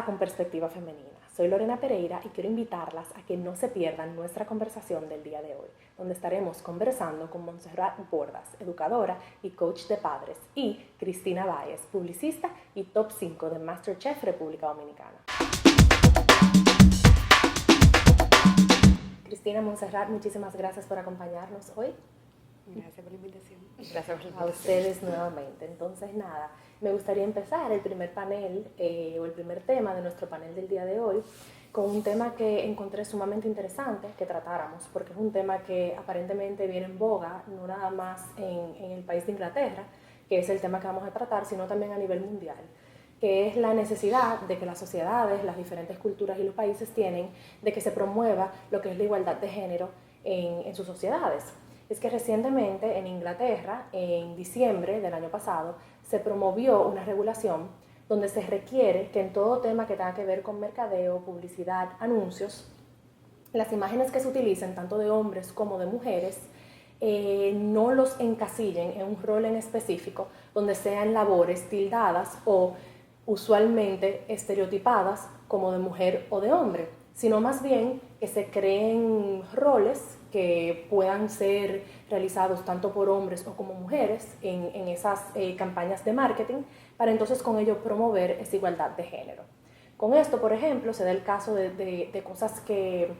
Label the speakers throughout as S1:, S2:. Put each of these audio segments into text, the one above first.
S1: con perspectiva femenina. Soy Lorena Pereira y quiero invitarlas a que no se pierdan nuestra conversación del día de hoy, donde estaremos conversando con Montserrat Bordas, educadora y coach de padres, y Cristina Báez, publicista y top 5 de MasterChef República Dominicana. Cristina, Montserrat, muchísimas gracias por acompañarnos hoy.
S2: Gracias por la invitación.
S1: Gracias por la invitación. A ustedes nuevamente. Entonces, nada, me gustaría empezar el primer panel o el primer tema de nuestro panel del día de hoy con un tema que encontré sumamente interesante que tratáramos, porque es un tema que aparentemente viene en boga, no nada más en el país de Inglaterra, que es el tema que vamos a tratar, sino también a nivel mundial, que es la necesidad de que las sociedades, las diferentes culturas y los países tienen de que se promueva lo que es la igualdad de género en sus sociedades. Es que recientemente en Inglaterra, en diciembre del año pasado, se promovió una regulación donde se requiere que en todo tema que tenga que ver con mercadeo, publicidad, anuncios, las imágenes que se utilicen, tanto de hombres como de mujeres, no los encasillen en un rol en específico donde sean labores tildadas o usualmente estereotipadas como de mujer o de hombre, sino más bien que se creen roles que puedan ser realizados tanto por hombres o como mujeres en esas campañas de marketing, para entonces con ello promover esa igualdad de género. Con esto, por ejemplo, se da el caso de cosas que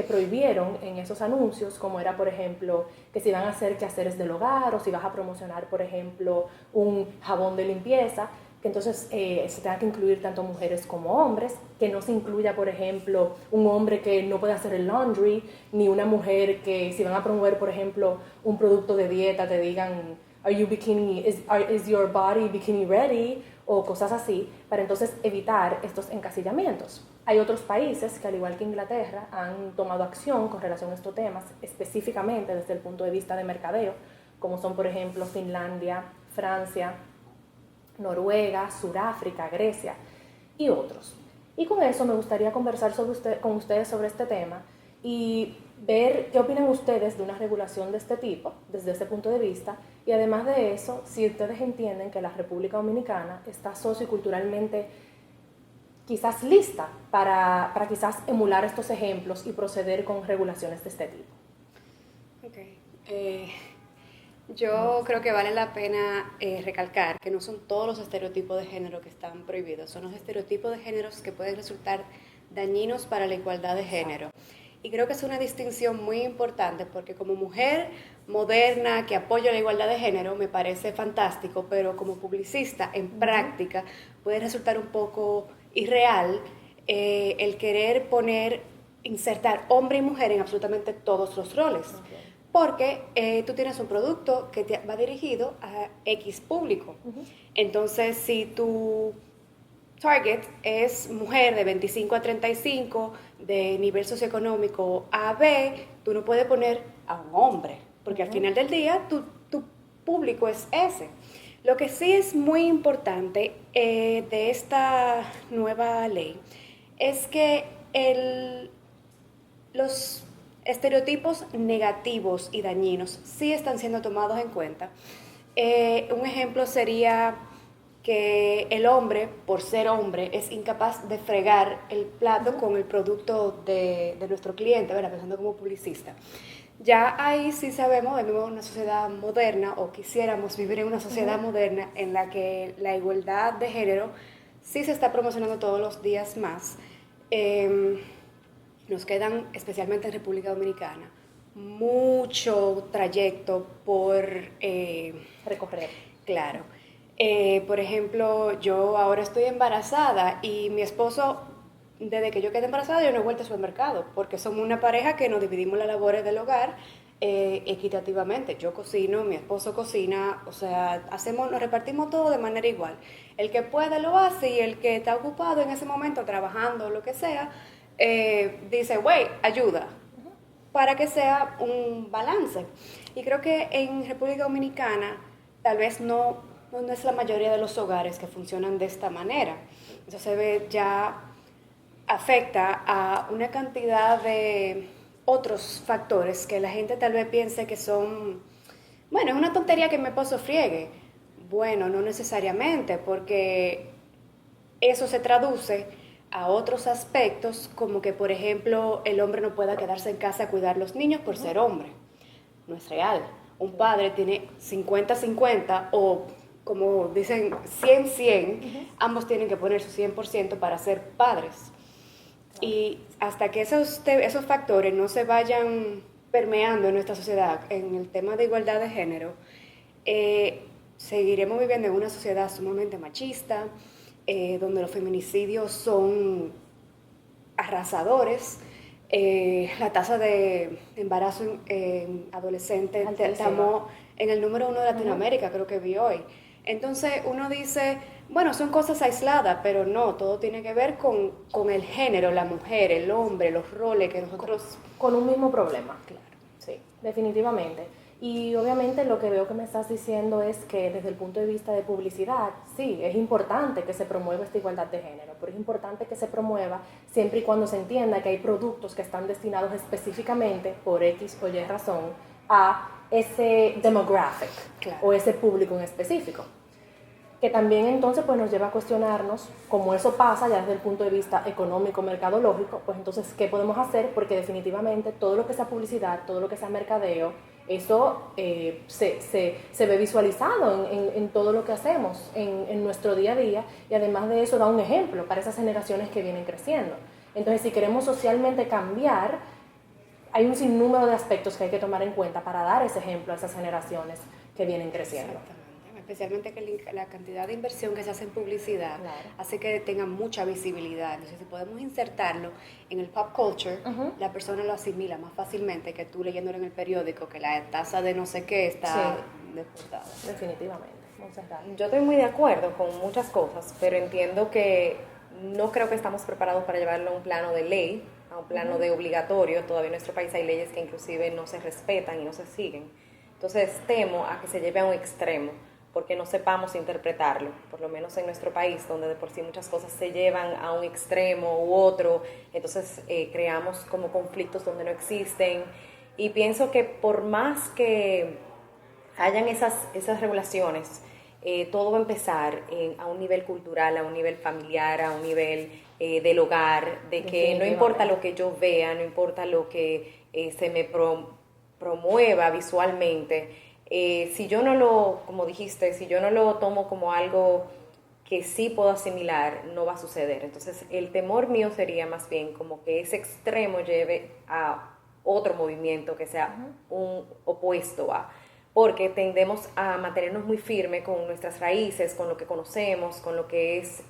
S1: prohibieron en esos anuncios, como era, por ejemplo, que si van a hacer quehaceres del hogar o si vas a promocionar, por ejemplo, un jabón de limpieza, que entonces se tenga que incluir tanto mujeres como hombres, que no se incluya, por ejemplo, un hombre que no puede hacer el laundry, ni una mujer que si van a promover, por ejemplo, un producto de dieta, te digan, is your body bikini ready? O cosas así, para entonces evitar estos encasillamientos. Hay otros países que, al igual que Inglaterra, han tomado acción con relación a estos temas, específicamente desde el punto de vista de mercadeo, como son, por ejemplo, Finlandia, Francia, Noruega, Sudáfrica, Grecia y otros. Y con eso me gustaría conversar con ustedes sobre este tema y ver qué opinan ustedes de una regulación de este tipo, desde ese punto de vista, y además de eso, si ustedes entienden que la República Dominicana está socioculturalmente quizás lista para quizás emular estos ejemplos y proceder con regulaciones de este tipo.
S2: Yo creo que vale la pena recalcar que no son todos los estereotipos de género que están prohibidos, son los estereotipos de géneros que pueden resultar dañinos para la igualdad de género. Y creo que es una distinción muy importante porque como mujer moderna que apoya la igualdad de género me parece fantástico, pero como publicista en práctica puede resultar un poco irreal el querer insertar hombre y mujer en absolutamente todos los roles. Porque tú tienes un producto que va dirigido a X público. Entonces, si tu target es mujer de 25 a 35, de nivel socioeconómico A a B, tú no puedes poner a un hombre, porque al final del día tu público es ese. Lo que sí es muy importante de esta nueva ley es que los estereotipos negativos y dañinos sí están siendo tomados en cuenta. Un ejemplo sería que el hombre, por ser hombre, es incapaz de fregar el plato con el producto de nuestro cliente, ¿verdad? Pensando como publicista. Ya ahí sí sabemos, vivimos en una sociedad moderna o quisiéramos vivir en una sociedad moderna en la que la igualdad de género sí se está promocionando todos los días más. Nos quedan, especialmente en República Dominicana, mucho trayecto por
S1: recorrer.
S2: Claro. Por ejemplo, yo ahora estoy embarazada y mi esposo, desde que yo quedé embarazada, yo no he vuelto al supermercado, porque somos una pareja que nos dividimos las labores del hogar equitativamente. Yo cocino, mi esposo cocina, o sea, nos repartimos todo de manera igual. El que puede lo hace y el que está ocupado en ese momento, trabajando o lo que sea, dice, güey, ayuda, para que sea un balance. Y creo que en República Dominicana tal vez no es la mayoría de los hogares que funcionan de esta manera. Eso se ve ya afecta a una cantidad de otros factores que la gente tal vez piense que son, bueno, es una tontería que mi esposo friegue. Bueno, no necesariamente, porque eso se traduce a otros aspectos, como que, por ejemplo, el hombre no pueda quedarse en casa a cuidar los niños por ser hombre. No es real. Un padre tiene 50-50 o, como dicen, 100-100, ambos tienen que poner su 100% para ser padres. Y hasta que esos factores no se vayan permeando en nuestra sociedad en el tema de igualdad de género, seguiremos viviendo en una sociedad sumamente machista, donde los feminicidios son arrasadores. La tasa de embarazo en adolescentes estamos en el número 1 de Latinoamérica, creo que vi hoy. Entonces uno dice, bueno, son cosas aisladas, pero no, todo tiene que ver con el género, la mujer, el hombre, los roles que nosotros...
S1: Con un mismo problema, claro, sí, definitivamente. Y obviamente lo que veo que me estás diciendo es que desde el punto de vista de publicidad, sí, es importante que se promueva esta igualdad de género, pero es importante que se promueva siempre y cuando se entienda que hay productos que están destinados específicamente, por X o Y razón, a ese demographic, claro, o ese público en específico. Que también entonces pues nos lleva a cuestionarnos, como eso pasa ya desde el punto de vista económico, mercadológico, pues entonces, ¿qué podemos hacer? Porque definitivamente todo lo que sea publicidad, todo lo que sea mercadeo, eso se ve visualizado en todo lo que hacemos, en nuestro día a día, y además de eso da un ejemplo para esas generaciones que vienen creciendo. Entonces, si queremos socialmente cambiar, hay un sinnúmero de aspectos que hay que tomar en cuenta para dar ese ejemplo a esas generaciones que vienen creciendo.
S2: Especialmente que la cantidad de inversión que se hace en publicidad, claro, hace que tenga mucha visibilidad. Entonces, si podemos insertarlo en el pop culture, la persona lo asimila más fácilmente que tú leyéndolo en el periódico, que la tasa de no sé qué está deportada.
S1: Definitivamente.
S3: Yo estoy muy de acuerdo con muchas cosas, pero entiendo que no creo que estamos preparados para llevarlo a un plano de ley, a un plano de obligatorio. Todavía en nuestro país hay leyes que inclusive no se respetan y no se siguen. Entonces temo a que se lleve a un extremo, porque no sepamos interpretarlo, por lo menos en nuestro país, donde de por sí muchas cosas se llevan a un extremo u otro, entonces creamos como conflictos donde no existen, y pienso que por más que hayan esas regulaciones, todo va a empezar a un nivel cultural, a un nivel familiar, a un nivel del hogar, de que no importa lo que yo vea, no importa lo que se me promueva visualmente, si yo no lo, como dijiste, si yo no lo tomo como algo que sí puedo asimilar, no va a suceder. Entonces, el temor mío sería más bien como que ese extremo lleve a otro movimiento que sea un opuesto a, porque tendemos a mantenernos muy firmes con nuestras raíces, con lo que conocemos, con lo que es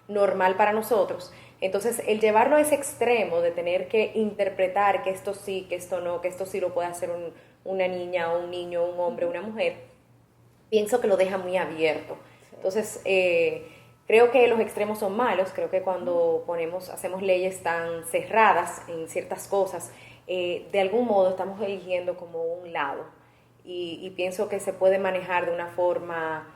S3: normal para nosotros. Entonces, el llevarlo a ese extremo de tener que interpretar que esto sí, que esto no, que esto sí lo puede hacer una niña, un niño, un hombre, una mujer, pienso que lo deja muy abierto. Entonces, creo que los extremos son malos. Creo que cuando hacemos leyes tan cerradas en ciertas cosas, de algún modo estamos eligiendo como un lado. Y pienso que se puede manejar de una forma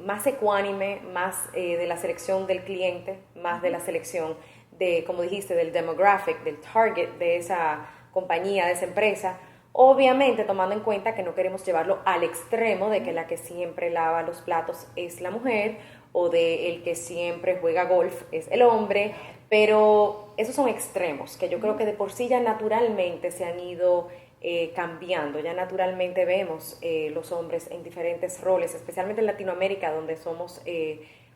S3: más ecuánime, más de la selección del cliente, más de la selección de, como dijiste, del demographic, del target de esa compañía, de esa empresa, obviamente tomando en cuenta que no queremos llevarlo al extremo de que la que siempre lava los platos es la mujer, o de el que siempre juega golf es el hombre, pero esos son extremos que yo creo que de por sí ya naturalmente se han ido cambiando. Ya naturalmente vemos los hombres en diferentes roles, especialmente en Latinoamérica, donde somos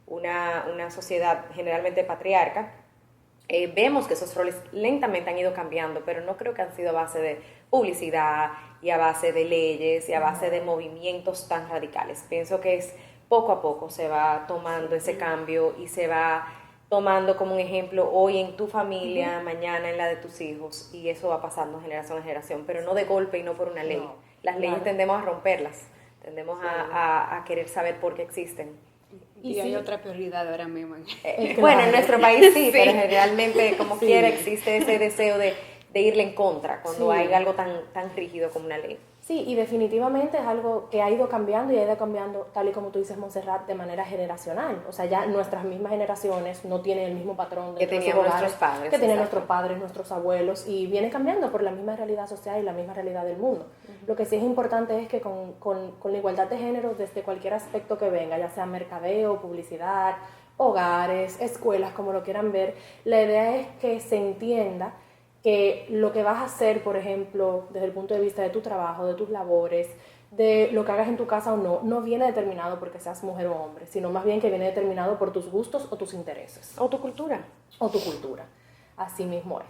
S3: una sociedad generalmente patriarca. Vemos que esos roles lentamente han ido cambiando, pero no creo que han sido a base de publicidad y a base de leyes y a base de movimientos tan radicales. Pienso que es poco a poco se va tomando ese cambio y se va tomando como un ejemplo hoy en tu familia, mañana en la de tus hijos, y eso va pasando de generación a generación, pero no de golpe y no por una ley. Las leyes tendemos a romperlas, tendemos a querer saber por qué existen.
S2: Y hay otra prioridad ahora mismo.
S3: Bueno, en nuestro país sí, pero generalmente como quiera existe ese deseo de irle en contra cuando hay algo tan rígido como una ley.
S1: Sí, y definitivamente es algo que ha ido cambiando y ha ido cambiando, tal y como tú dices, Montserrat, de manera generacional. O sea, ya nuestras mismas generaciones no tienen el mismo patrón
S3: que tenían nuestros padres.
S1: Que tenían nuestros padres, nuestros abuelos, y viene cambiando por la misma realidad social y la misma realidad del mundo. Lo que sí es importante es que con la igualdad de género, desde cualquier aspecto que venga, ya sea mercadeo, publicidad, hogares, escuelas, como lo quieran ver, la idea es que se entienda que lo que vas a hacer, por ejemplo, desde el punto de vista de tu trabajo, de tus labores, de lo que hagas en tu casa o no, no viene determinado porque seas mujer o hombre, sino más bien que viene determinado por tus gustos o tus intereses.
S3: O tu cultura.
S1: O tu cultura. Así mismo es.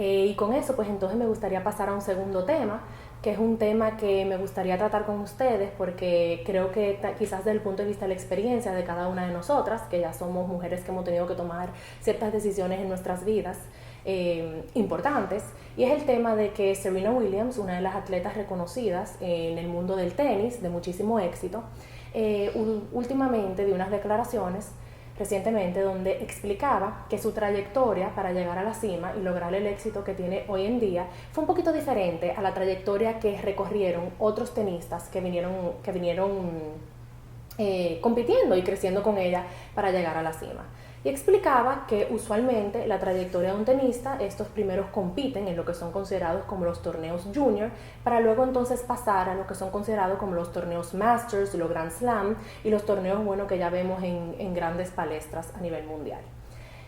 S1: Y con eso, pues entonces me gustaría pasar a un segundo tema, que es un tema que me gustaría tratar con ustedes porque creo que quizás desde el punto de vista de la experiencia de cada una de nosotras, que ya somos mujeres que hemos tenido que tomar ciertas decisiones en nuestras vidas importantes, y es el tema de que Serena Williams, una de las atletas reconocidas en el mundo del tenis, de muchísimo éxito, últimamente dio unas declaraciones recientemente donde explicaba que su trayectoria para llegar a la cima y lograr el éxito que tiene hoy en día fue un poquito diferente a la trayectoria que recorrieron otros tenistas que vinieron compitiendo y creciendo con ella para llegar a la cima. Y explicaba que usualmente la trayectoria de un tenista, estos primeros compiten en lo que son considerados como los torneos junior, para luego entonces pasar a lo que son considerados como los torneos Masters, los Grand Slam y los torneos que ya vemos en grandes palestras a nivel mundial.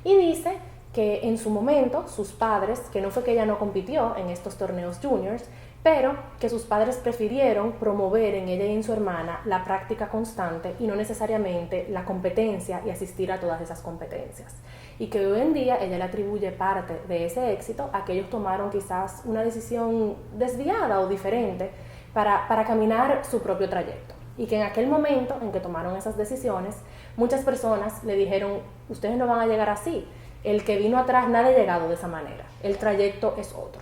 S1: Y dice que en su momento sus padres, que no fue que ella no compitió en estos torneos juniors, pero que sus padres prefirieron promover en ella y en su hermana la práctica constante y no necesariamente la competencia y asistir a todas esas competencias. Y que hoy en día ella le atribuye parte de ese éxito a que ellos tomaron quizás una decisión desviada o diferente para caminar su propio trayecto. Y que en aquel momento en que tomaron esas decisiones, muchas personas le dijeron, ustedes no van a llegar así, el que vino atrás nadie ha llegado de esa manera, el trayecto es otro.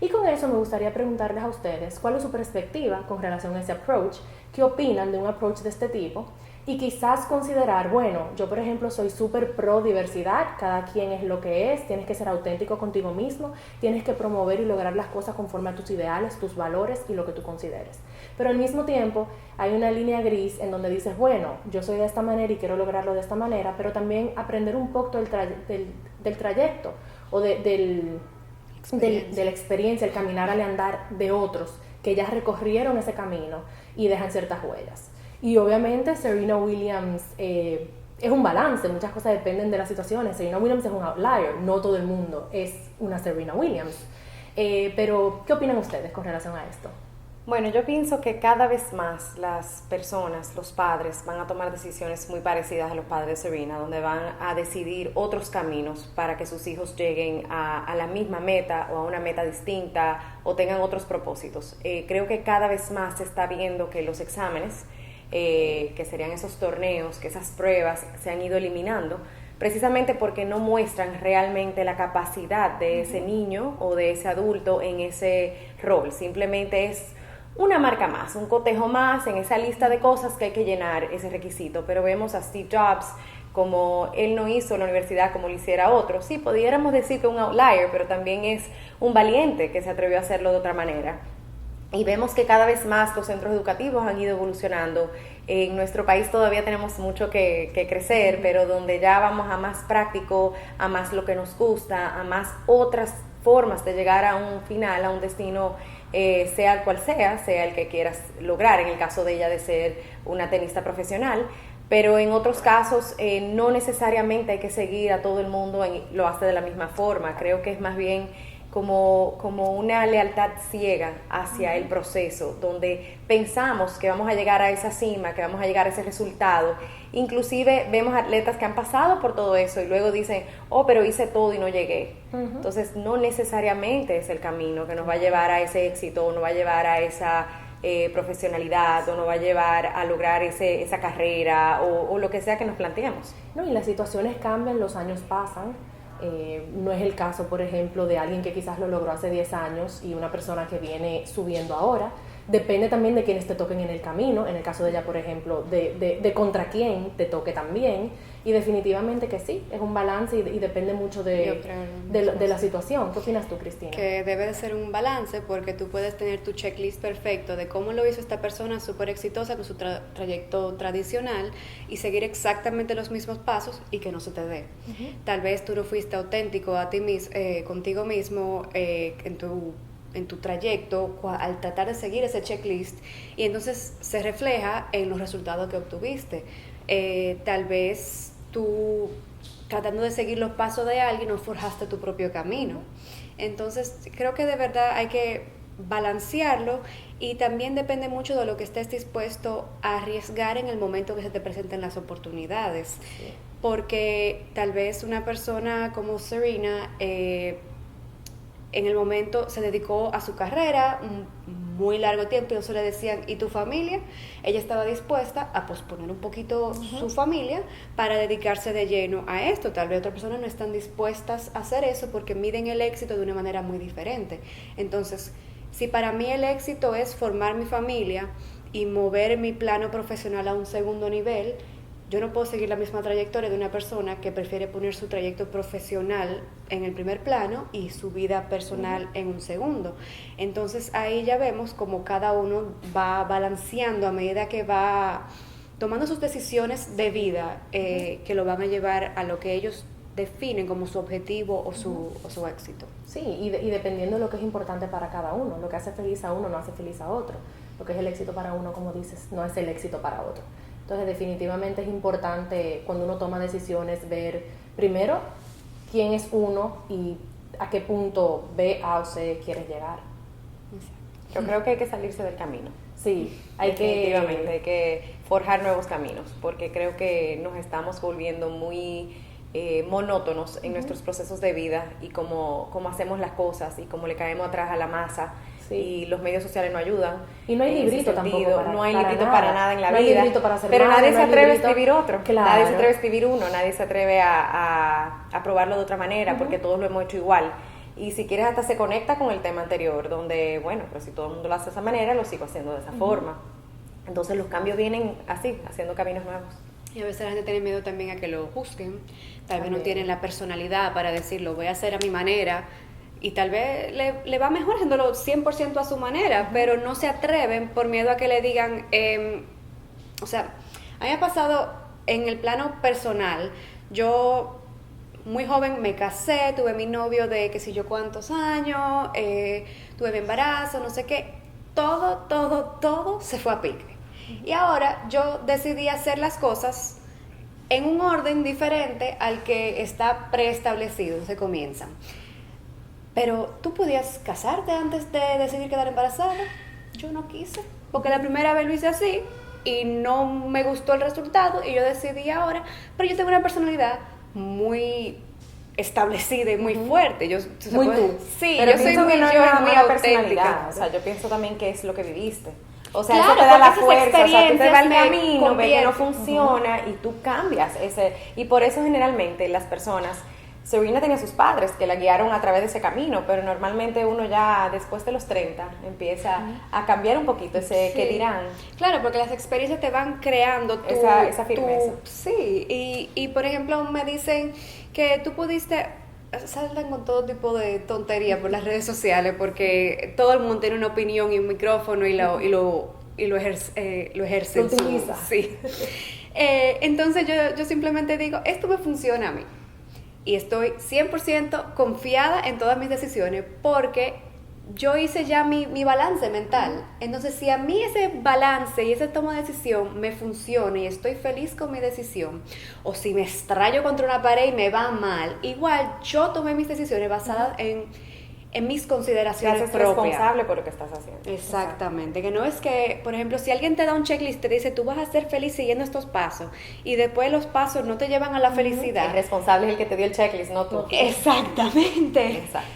S1: Y con eso me gustaría preguntarles a ustedes cuál es su perspectiva con relación a ese approach, qué opinan de un approach de este tipo y quizás considerar, bueno, yo por ejemplo soy súper pro diversidad, cada quien es lo que es, tienes que ser auténtico contigo mismo, tienes que promover y lograr las cosas conforme a tus ideales, tus valores y lo que tú consideres. Pero al mismo tiempo hay una línea gris en donde dices, bueno, yo soy de esta manera y quiero lograrlo de esta manera, pero también aprender un poco del trayecto o de la experiencia, el caminar al andar de otros que ya recorrieron ese camino y dejan ciertas huellas. Y obviamente Serena Williams es un balance, muchas cosas dependen de las situaciones. Serena Williams es un outlier, no todo el mundo es una Serena Williams. Pero, ¿qué opinan ustedes con relación a esto?
S3: Bueno, yo pienso que cada vez más las personas, los padres, van a tomar decisiones muy parecidas a los padres de Serena, donde van a decidir otros caminos para que sus hijos lleguen a la misma meta o a una meta distinta o tengan otros propósitos. Creo que cada vez más se está viendo que los exámenes, que serían esos torneos, que esas pruebas se han ido eliminando, precisamente porque no muestran realmente la capacidad de ese niño o de ese adulto en ese rol. Simplemente es una marca más, un cotejo más en esa lista de cosas que hay que llenar ese requisito. Pero vemos a Steve Jobs, como él no hizo la universidad como lo hiciera otro. Sí, pudiéramos decir que un outlier, pero también es un valiente que se atrevió a hacerlo de otra manera. Y vemos que cada vez más los centros educativos han ido evolucionando. En nuestro país todavía tenemos mucho que crecer, pero donde ya vamos a más práctico, a más lo que nos gusta, a más otras formas de llegar a un final, a un destino, sea cual sea el que quieras lograr, en el caso de ella de ser una tenista profesional. Pero en otros casos no necesariamente hay que seguir a todo el mundo, lo hace de la misma forma. Creo que es más bien como una lealtad ciega hacia el proceso, donde pensamos que vamos a llegar a esa cima, que vamos a llegar a ese resultado. Inclusive vemos atletas que han pasado por todo eso y luego dicen, pero hice todo y no llegué. Entonces no necesariamente es el camino que nos va a llevar a ese éxito, o nos va a llevar a esa profesionalidad, o nos va a llevar a lograr esa carrera o lo que sea que nos planteemos.
S1: No, y las situaciones cambian, los años pasan. No es el caso, por ejemplo, de alguien que quizás lo logró hace 10 años y una persona que viene subiendo ahora, Depende también de quienes te toquen en el camino, en el caso de ella, por ejemplo, de contra quién te toque también. Y definitivamente que sí, es un balance y depende mucho de la situación. ¿Qué opinas tú, Cristina?
S2: Que debe de ser un balance, porque tú puedes tener tu checklist perfecto de cómo lo hizo esta persona súper exitosa con su trayecto tradicional y seguir exactamente los mismos pasos y que no se te dé. Tal vez tú no fuiste auténtico a ti contigo mismo en tu trayecto al tratar de seguir ese checklist, y entonces se refleja en los resultados que obtuviste. Tal vez tú, tratando de seguir los pasos de alguien, no forjaste tu propio camino. Entonces creo que de verdad hay que balancearlo, y también depende mucho de lo que estés dispuesto a arriesgar en el momento que se te presenten las oportunidades. Porque tal vez una persona como Serena en el momento se dedicó a su carrera un muy largo tiempo, y eso le decían, ¿y tu familia? Ella estaba dispuesta a posponer un poquito su familia para dedicarse de lleno a esto. Tal vez otras personas no están dispuestas a hacer eso porque miden el éxito de una manera muy diferente. Entonces, si para mí el éxito es formar mi familia y mover mi plano profesional a un segundo nivel, yo no puedo seguir la misma trayectoria de una persona que prefiere poner su trayecto profesional en el primer plano y su vida personal en un segundo. Entonces ahí ya vemos como cada uno va balanceando a medida que va tomando sus decisiones de vida, que lo van a llevar a lo que ellos definen como su objetivo o su éxito.
S1: Sí, y dependiendo de lo que es importante para cada uno. Lo que hace feliz a uno no hace feliz a otro. Lo que es el éxito para uno, como dices, no es el éxito para otro. Entonces definitivamente es importante, cuando uno toma decisiones, ver primero quién es uno y a qué punto B, A o C quieres llegar.
S3: Yo creo que hay que salirse del camino.
S1: Sí,
S3: hay que forjar nuevos caminos, porque creo que nos estamos volviendo muy monótonos en nuestros procesos de vida, y cómo hacemos las cosas y cómo le caemos atrás a la masa. Sí. Y los medios sociales no ayudan.
S1: Y no hay librito tampoco.
S3: No hay librito para nada en la vida.
S1: No hay librito para hacer
S3: pero
S1: nada,
S3: nadie
S1: no
S3: se
S1: hay
S3: atreve
S1: librito.
S3: a escribir otro.
S1: Claro.
S3: Nadie se atreve a escribir uno. Nadie se atreve a probarlo de otra manera, porque todos lo hemos hecho igual. Y si quieres, hasta se conecta con el tema anterior, donde, bueno, pero si todo el mundo lo hace de esa manera, lo sigo haciendo de esa forma. Entonces los cambios vienen así, haciendo caminos nuevos.
S2: Y a veces la gente tiene miedo también a que lo juzguen. Tal vez no tienen la personalidad para decir, lo voy a hacer a mi manera. Y tal vez le va mejor haciéndolo 100% a su manera, pero no se atreven por miedo a que le digan, o sea, a mí me ha pasado en el plano personal. Yo, muy joven, me casé, tuve mi novio de qué sé yo cuántos años, tuve mi embarazo, no sé qué, todo se fue a pique. Y ahora yo decidí hacer las cosas en un orden diferente al que está preestablecido, se comienzan. Pero tú podías casarte antes de decidir quedar embarazada. Yo no quise, porque la primera vez lo hice así y no me gustó el resultado, y yo decidí ahora. Pero yo tengo una personalidad muy establecida y muy fuerte. Yo,
S1: muy tú.
S2: Sí,
S3: pero
S2: yo soy muy
S3: auténtica. O sea, yo pienso también que es lo que viviste. O sea,
S2: claro,
S3: eso te da la fuerza, o sea, tú te vas al
S2: me
S3: camino, ves que no funciona y tú cambias ese. Y por eso generalmente las personas, Serena tenía sus padres que la guiaron a través de ese camino, pero normalmente uno ya después de los 30 empieza a cambiar un poquito ese qué dirán.
S2: Claro, porque las experiencias te van creando
S3: esa firmeza.
S2: Sí, y por ejemplo me dicen que tú pudiste, saltan con todo tipo de tonterías por las redes sociales, porque todo el mundo tiene una opinión y un micrófono y lo ejerce.
S1: Lo utiliza.
S2: Sí. Entonces yo simplemente digo, esto me funciona a mí. Y estoy 100% confiada en todas mis decisiones, porque yo hice ya mi balance mental. Entonces, si a mí ese balance y esa toma de decisión me funciona y estoy feliz con mi decisión, o si me estrello contra una pared y me va mal, igual yo tomé mis decisiones basadas en mis consideraciones
S3: propias. Responsable por lo que estás haciendo.
S2: Exactamente, que no es que, por ejemplo, si alguien te da un checklist, te dice, tú vas a ser feliz siguiendo estos pasos, y después los pasos no te llevan a la felicidad.
S3: El responsable es el que te dio el checklist, no tú.
S2: Exactamente.
S3: Exacto.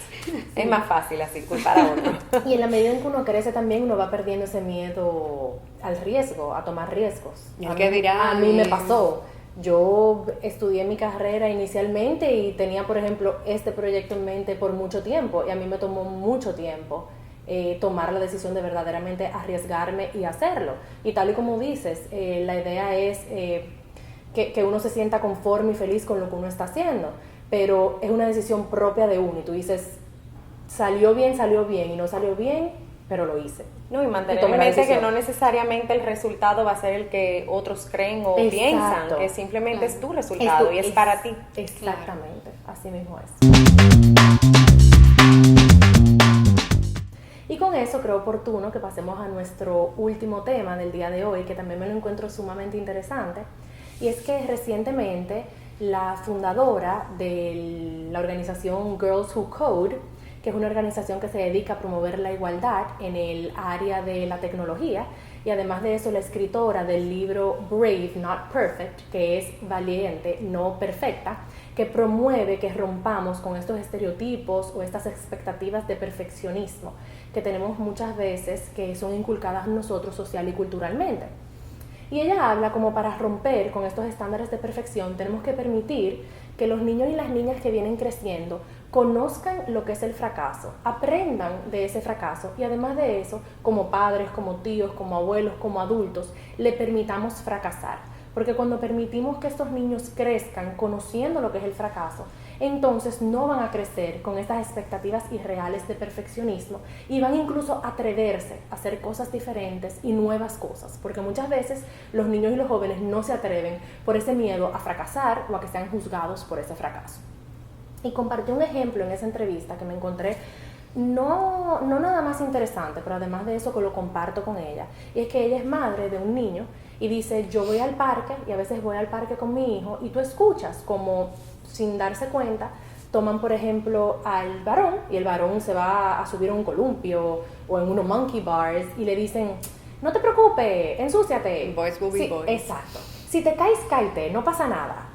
S3: Es más fácil así, culpar a otro.
S1: Y en la medida en que uno crece también, uno va perdiendo ese miedo al riesgo, a tomar riesgos. A mí me pasó. Yo estudié mi carrera inicialmente y tenía, por ejemplo, este proyecto en mente por mucho tiempo, y a mí me tomó mucho tiempo tomar la decisión de verdaderamente arriesgarme y hacerlo. Y tal y como dices, la idea es que uno se sienta conforme y feliz con lo que uno está haciendo, pero es una decisión propia de uno y tú dices, salió bien, y no salió bien, pero lo hice.
S3: No, y mantener en mente que no necesariamente el resultado va a ser el que otros creen o piensan, que simplemente es tu resultado y es para ti.
S1: Exactamente, así mismo es. Y con eso creo oportuno que pasemos a nuestro último tema del día de hoy, que también me lo encuentro sumamente interesante, y es que recientemente la fundadora de la organización Girls Who Code, que es una organización que se dedica a promover la igualdad en el área de la tecnología, y además de eso la escritora del libro Brave, Not Perfect, que es valiente, no perfecta, que promueve que rompamos con estos estereotipos o estas expectativas de perfeccionismo que tenemos muchas veces, que son inculcadas en nosotros social y culturalmente. Y ella habla como para romper con estos estándares de perfección tenemos que permitir que los niños y las niñas que vienen creciendo conozcan lo que es el fracaso, aprendan de ese fracaso y además de eso, como padres, como tíos, como abuelos, como adultos, le permitamos fracasar. Porque cuando permitimos que estos niños crezcan conociendo lo que es el fracaso, entonces no van a crecer con estas expectativas irreales de perfeccionismo y van incluso a atreverse a hacer cosas diferentes y nuevas cosas, porque muchas veces los niños y los jóvenes no se atreven por ese miedo a fracasar o a que sean juzgados por ese fracaso. Y compartí un ejemplo en esa entrevista que me encontré no nada más interesante, pero además de eso que lo comparto con ella, y es que ella es madre de un niño y dice, yo voy al parque y a veces voy al parque con mi hijo y tú escuchas como sin darse cuenta toman por ejemplo al varón y el varón se va a subir a un columpio o en unos monkey bars y le dicen, no te preocupes, ensúciate.
S2: Boys will be boys.
S1: Exacto. Si te caes, cáete, no pasa nada.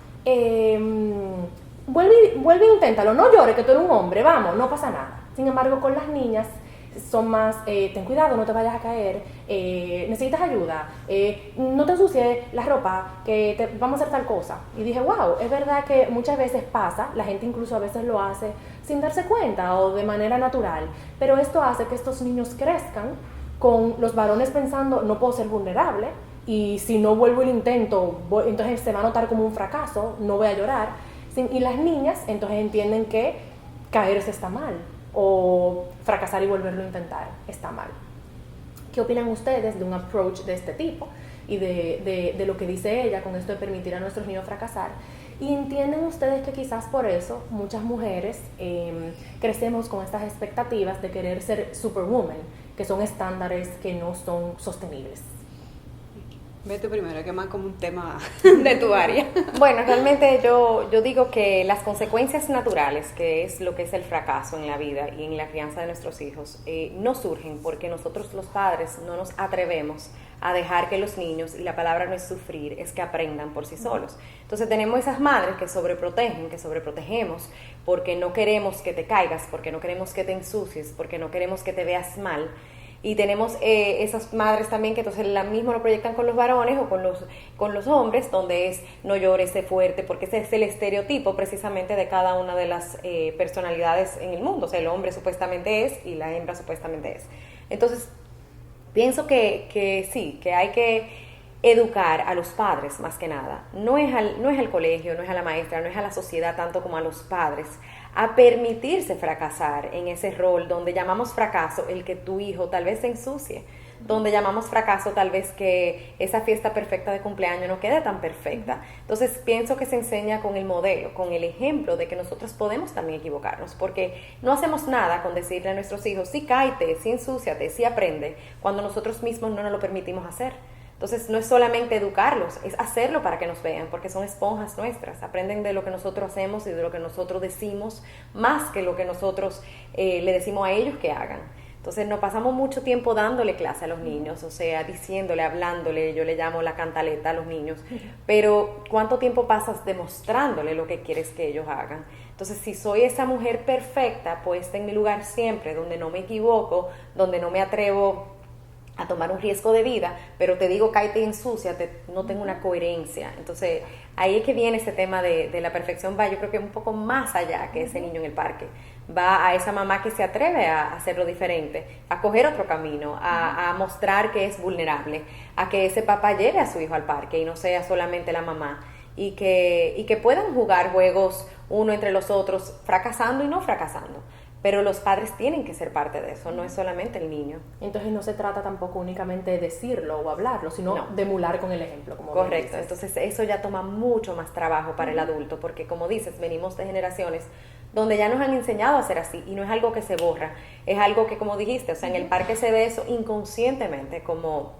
S1: Vuelve e inténtalo, no llores que tú eres un hombre, vamos, no pasa nada. Sin embargo, con las niñas son más, ten cuidado, no te vayas a caer, necesitas ayuda, no te ensucies la ropa, que vamos a hacer tal cosa. Y dije, wow, es verdad que muchas veces pasa, la gente incluso a veces lo hace sin darse cuenta o de manera natural, pero esto hace que estos niños crezcan con los varones pensando, no puedo ser vulnerable, y si no vuelvo y lo intento, entonces se va a notar como un fracaso, no voy a llorar. Y las niñas entonces entienden que caerse está mal, o fracasar y volverlo a intentar está mal. ¿Qué opinan ustedes de un approach de este tipo y de lo que dice ella con esto de permitir a nuestros niños fracasar? Y entienden ustedes que quizás por eso muchas mujeres crecemos con estas expectativas de querer ser superwoman, que son estándares que no son sostenibles.
S2: Ve tú primero, que es más como un tema de tu área.
S3: Bueno, realmente yo digo que las consecuencias naturales, que es lo que es el fracaso en la vida y en la crianza de nuestros hijos, no surgen porque nosotros los padres no nos atrevemos a dejar que los niños, y la palabra no es sufrir, es que aprendan por sí solos. Entonces tenemos esas madres que sobreprotegen, que sobreprotegemos, porque no queremos que te caigas, porque no queremos que te ensucies, porque no queremos que te veas mal. Y tenemos esas madres también que entonces la misma lo proyectan con los varones o con los hombres, donde es no llores, sé fuerte, porque ese es el estereotipo precisamente de cada una de las personalidades en el mundo. O sea, el hombre supuestamente es y la hembra supuestamente es. Entonces, pienso que sí, que hay que educar a los padres más que nada. No es al colegio, no es a la maestra, no es a la sociedad tanto como a los padres, a permitirse fracasar en ese rol donde llamamos fracaso el que tu hijo tal vez se ensucie, donde llamamos fracaso tal vez que esa fiesta perfecta de cumpleaños no quede tan perfecta. Entonces pienso que se enseña con el modelo, con el ejemplo de que nosotros podemos también equivocarnos, porque no hacemos nada con decirle a nuestros hijos, sí cáete, sí ensúciate, sí aprende, cuando nosotros mismos no nos lo permitimos hacer. Entonces no es solamente educarlos, es hacerlo para que nos vean, porque son esponjas nuestras, aprenden de lo que nosotros hacemos y de lo que nosotros decimos, más que lo que nosotros le decimos a ellos que hagan. Entonces nos pasamos mucho tiempo dándole clase a los niños, o sea, diciéndole, hablándole, yo le llamo la cantaleta a los niños, pero ¿cuánto tiempo pasas demostrándole lo que quieres que ellos hagan? Entonces, si soy esa mujer perfecta, puesta en mi lugar siempre, donde no me equivoco, donde no me atrevo a tomar un riesgo de vida, pero te digo, cállate y ensúciate, no tengo una coherencia. Entonces, ahí es que viene ese tema de la perfección, va, yo creo que un poco más allá que ese niño en el parque. Va a esa mamá que se atreve a hacerlo diferente, a coger otro camino, a mostrar que es vulnerable, a que ese papá lleve a su hijo al parque y no sea solamente la mamá, y que puedan jugar juegos uno entre los otros, fracasando y no fracasando. Pero los padres tienen que ser parte de eso, no es solamente el niño.
S1: Entonces no se trata tampoco únicamente de decirlo o hablarlo, sino de emular con el ejemplo. Como
S3: correcto, entonces eso ya toma mucho más trabajo para el adulto, porque como dices, venimos de generaciones donde ya nos han enseñado a ser así, y no es algo que se borra, es algo que, como dijiste, o sea, en el parque se ve eso inconscientemente, como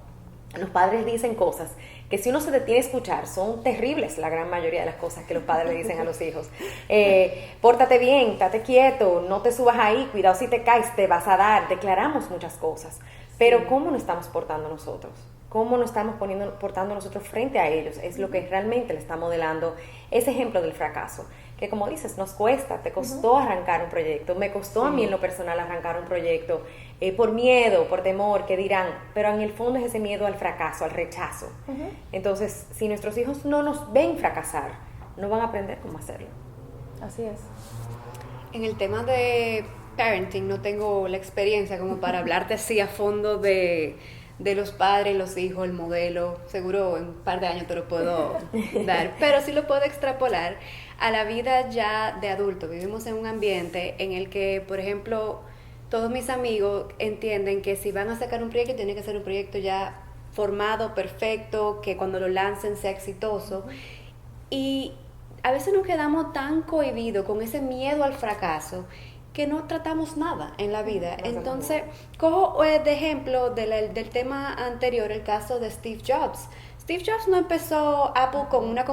S3: los padres dicen cosas que si uno se detiene a escuchar son terribles, la gran mayoría de las cosas que los padres le dicen a los hijos. Pórtate bien, estate quieto, no te subas ahí, cuidado si te caes, te vas a dar. Declaramos muchas cosas, pero ¿cómo nos estamos portando nosotros? ¿Cómo nos estamos portando nosotros frente a ellos? Es lo que realmente le está modelando ese ejemplo del fracaso, que como dices, nos cuesta, te costó arrancar un proyecto, me costó a mí en lo personal arrancar un proyecto, por miedo, por temor, que dirán, pero en el fondo es ese miedo al fracaso, al rechazo. Entonces, si nuestros hijos no nos ven fracasar, no van a aprender cómo hacerlo.
S1: Así es.
S2: En el tema de parenting no tengo la experiencia como para hablarte así a fondo de los padres, los hijos, el modelo. Seguro en un par de años te lo puedo dar, pero sí lo puedo extrapolar a la vida ya de adulto. Vivimos en un ambiente en el que, por ejemplo, todos mis amigos entienden que si van a sacar un proyecto, tiene que ser un proyecto ya formado, perfecto, que cuando lo lancen sea exitoso. Y a veces nos quedamos tan cohibidos con ese miedo al fracaso que no tratamos nada en la vida. Entonces, cojo de ejemplo del tema anterior el caso de Steve Jobs. Steve Jobs no empezó Apple con una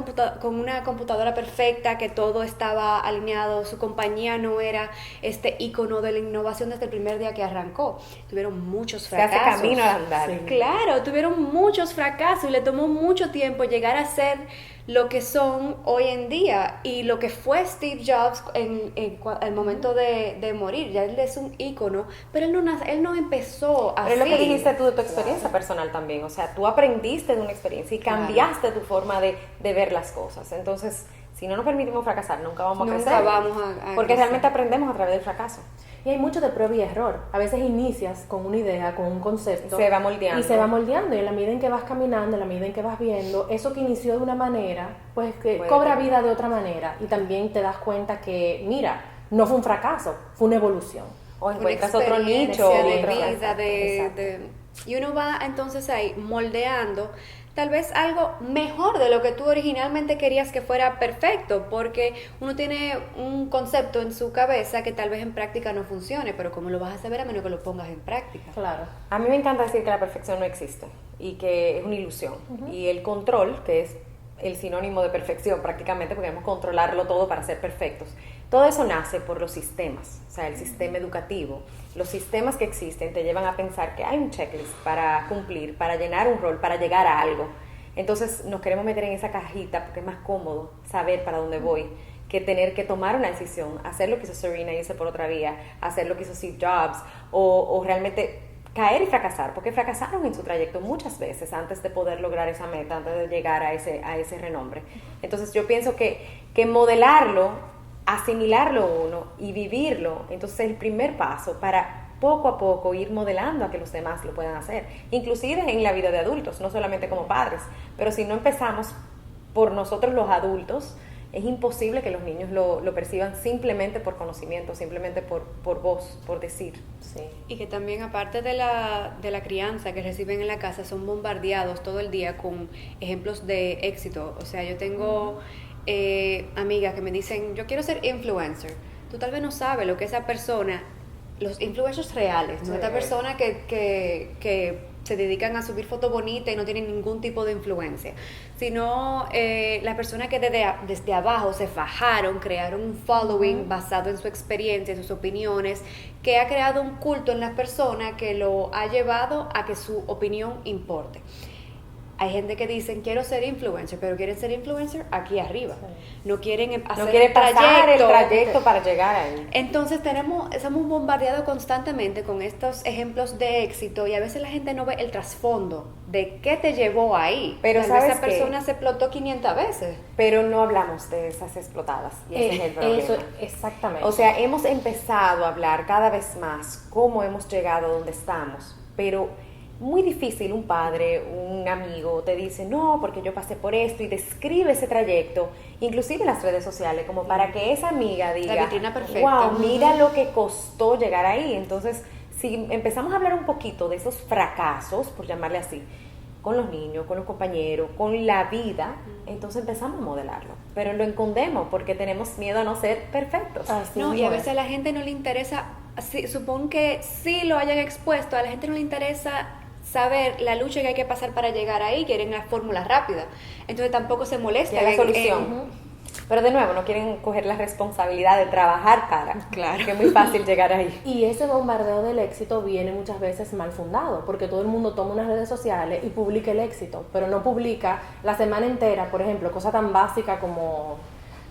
S2: computadora perfecta, que todo estaba alineado, su compañía no era este ícono de la innovación desde el primer día que arrancó. Tuvieron muchos fracasos.
S3: Se hace camino al andar.
S2: Sí. Claro, tuvieron muchos fracasos y le tomó mucho tiempo llegar a ser lo que son hoy en día y lo que fue Steve Jobs en el momento de morir. Ya él es un ícono, pero él no empezó así.
S3: Pero es lo que dijiste tú de tu experiencia personal también, o sea, tú aprendiste de una experiencia y cambiaste tu forma de ver las cosas. Entonces, si no nos permitimos fracasar, nunca vamos a crecer.
S2: Nunca vamos a
S3: porque realmente aprendemos a través del fracaso.
S1: Y hay mucho de prueba y error. A veces inicias con una idea, con un concepto.
S3: Se va moldeando.
S1: Y se va moldeando. Y en la medida en que vas caminando, en la medida en que vas viendo, eso que inició de una manera, pues que cobra vida de otra manera. Y también te das cuenta que, mira, no fue un fracaso, fue una evolución.
S3: O encuentras otro nicho.
S2: De vida, y uno va entonces ahí moldeando tal vez algo mejor de lo que tú originalmente querías que fuera perfecto, porque uno tiene un concepto en su cabeza que tal vez en práctica no funcione, pero ¿cómo lo vas a saber a menos que lo pongas en práctica?
S1: Claro.
S3: A mí me encanta decir que la perfección no existe y que es una ilusión. Y el control, que es el sinónimo de perfección prácticamente, porque queremos controlarlo todo para ser perfectos. Todo eso nace por los sistemas, o sea, el sistema educativo. Los sistemas que existen te llevan a pensar que hay un checklist para cumplir, para llenar un rol, para llegar a algo. Entonces nos queremos meter en esa cajita porque es más cómodo saber para dónde voy que tener que tomar una decisión, hacer lo que hizo Serena y irse por otra vía, hacer lo que hizo Steve Jobs o realmente caer y fracasar, porque fracasaron en su trayecto muchas veces antes de poder lograr esa meta, antes de llegar a ese renombre. Entonces yo pienso que modelarlo, asimilarlo uno y vivirlo, entonces es el primer paso para poco a poco ir modelando a que los demás lo puedan hacer, inclusive en la vida de adultos, no solamente como padres, pero si no empezamos por nosotros los adultos, es imposible que los niños lo perciban simplemente por conocimiento, simplemente por voz, por decir.
S1: Sí.
S2: Y que también aparte de la crianza que reciben en la casa, son bombardeados todo el día con ejemplos de éxito. O sea, yo tengo amigas que me dicen, yo quiero ser influencer. Tú tal vez no sabes lo que esa persona, los influencers reales, ¿no? Sí. Esta persona que se dedican a subir fotos bonitas y no tienen ningún tipo de influencia, sino las personas que desde abajo se fajaron, crearon un following basado en su experiencia, en sus opiniones, que ha creado un culto en las personas que lo ha llevado a que su opinión importe. Hay gente que dicen, quiero ser influencer, pero quieren ser influencer aquí arriba. No quieren hacer
S3: No quiere pasar el trayecto para llegar ahí.
S2: Entonces estamos bombardeados constantemente con estos ejemplos de éxito y a veces la gente no ve el trasfondo de qué te llevó ahí.
S3: Pero
S2: tal vez
S3: ¿sabes
S2: esa persona se explotó 500 veces.
S3: Pero no hablamos de esas explotadas y ese es el problema.
S1: Eso, exactamente.
S3: O sea, hemos empezado a hablar cada vez más cómo hemos llegado a donde estamos, pero muy difícil un padre, un amigo te dice, no, porque yo pasé por esto y describe ese trayecto, inclusive en las redes sociales, como para que esa amiga diga,
S2: La vitrina perfecta.
S3: wow, mira lo que costó llegar ahí. Entonces, si empezamos a hablar un poquito de esos fracasos, por llamarle así, con los niños, con los compañeros, con la vida, entonces empezamos a modelarlo. Pero lo escondemos porque tenemos miedo a no ser perfectos.
S2: No, y a veces a la gente no le interesa, supongo que sí lo hayan expuesto, a la gente no le interesa saber la lucha que hay que pasar para llegar ahí, quieren la fórmula rápida. Entonces tampoco se molesta.
S3: Y la solución. Pero de nuevo, no quieren coger la responsabilidad de trabajar para.
S2: Claro.
S3: Que es muy fácil llegar ahí.
S1: Y ese bombardeo del éxito viene muchas veces mal fundado, porque todo el mundo toma unas redes sociales y publica el éxito, pero no publica la semana entera, por ejemplo, cosa tan básica como,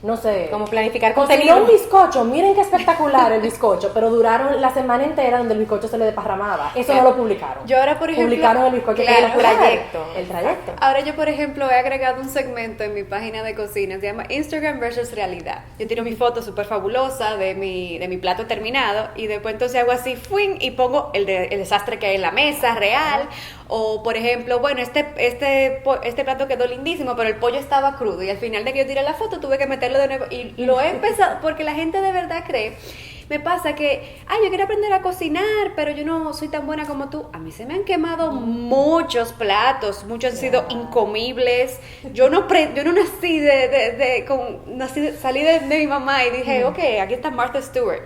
S1: no sé,
S3: Como planificar
S1: cocinó
S3: contenido.
S1: un bizcocho, miren qué espectacular el bizcocho, pero duraron la semana entera donde el bizcocho se le desparramaba. Eso no lo publicaron.
S2: Yo ahora, por ejemplo,
S1: publicaron el bizcocho,
S2: claro,
S1: que era el
S3: trayecto.
S1: El trayecto.
S2: Ahora yo, por ejemplo, he agregado un segmento en mi página de cocina, se llama Instagram versus realidad. Yo tiro mi foto súper fabulosa de mi plato terminado y después entonces hago así, ¡fuing! Y pongo el desastre que hay en la mesa real. O, por ejemplo, bueno, este plato quedó lindísimo, pero el pollo estaba crudo y al final de que yo tiré la foto tuve que meterlo de nuevo y lo he empezado, porque la gente de verdad cree. Me pasa que, yo quiero aprender a cocinar, pero yo no soy tan buena como tú. A mí se me han quemado muchos platos, muchos han sido incomibles. Yo no nací salí de mi mamá y dije, ok, aquí está Martha Stewart.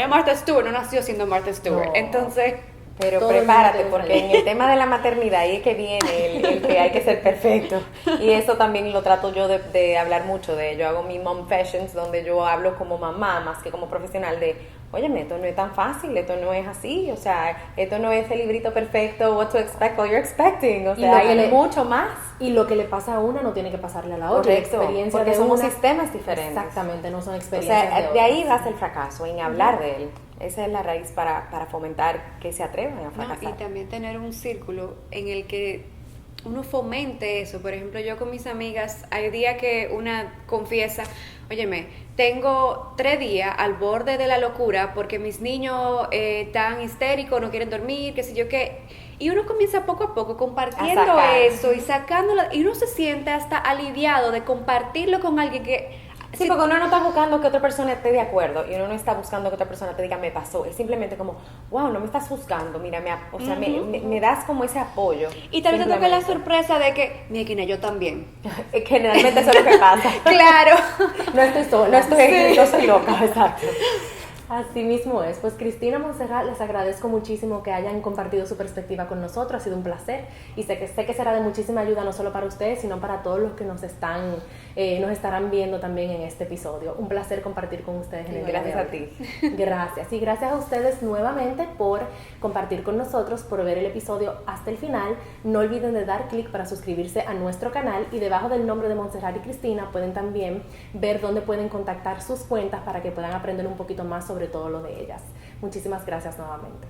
S2: Martha Stewart no nació siendo Martha Stewart.
S1: No.
S2: Entonces,
S3: Pero
S1: Todo
S3: prepárate,
S1: el mundo
S3: porque en el tema de la maternidad ahí es que viene el que hay que ser perfecto. Y eso también lo trato yo de hablar mucho de ello. Hago mi mom fashions, donde yo hablo como mamá más que como profesional de, óyeme, esto no es tan fácil, esto no es así, o sea, esto no es el librito perfecto, what to expect, what you're expecting, o sea, hay mucho más.
S1: Y lo que le pasa a una no tiene que pasarle a la otra.
S3: Correcto,
S1: La experiencia
S3: porque
S1: de
S3: somos
S1: una,
S3: sistemas diferentes.
S1: Exactamente, no son
S3: O
S1: experiencias
S3: sea, de
S1: otras.
S3: ahí va el fracaso, en hablar de él. Esa es la raíz para fomentar que se atrevan a
S2: no,
S3: fracasar.
S2: y también tener un círculo en el que uno fomente eso. Por ejemplo, yo con mis amigas, hay días que una confiesa, óyeme, tengo 3 días al borde de la locura porque mis niños están histéricos, no quieren dormir, qué sé yo qué. Y uno comienza poco a poco compartiendo eso y sacándolo, y uno se siente hasta aliviado de compartirlo con alguien que...
S3: Sí, porque uno no está buscando que otra persona esté de acuerdo y uno no está buscando que otra persona te diga, me pasó. Es simplemente como, wow, no me estás juzgando, mira, me das como ese apoyo.
S2: Y tal vez te toque la
S3: Simplemente.
S2: sorpresa de que, mira, Kina, yo también.
S3: Generalmente eso es lo que pasa.
S2: Claro.
S1: No estoy sola.
S3: No estoy, yo soy loca, exacto.
S1: Así mismo es. Pues Cristina Montserrat, les agradezco muchísimo que hayan compartido su perspectiva con nosotros, ha sido un placer y sé que será de muchísima ayuda no solo para ustedes, sino para todos los que nos estarán viendo también en este episodio. Un placer compartir con ustedes en el día de
S3: Gracias
S1: hoy.
S3: a ti.
S1: Gracias. Y gracias a ustedes nuevamente por compartir con nosotros, por ver el episodio hasta el final. No olviden de dar clic para suscribirse a nuestro canal y debajo del nombre de Montserrat y Cristina pueden también ver dónde pueden contactar sus cuentas para que puedan aprender un poquito más sobre todo lo de ellas. Muchísimas gracias nuevamente.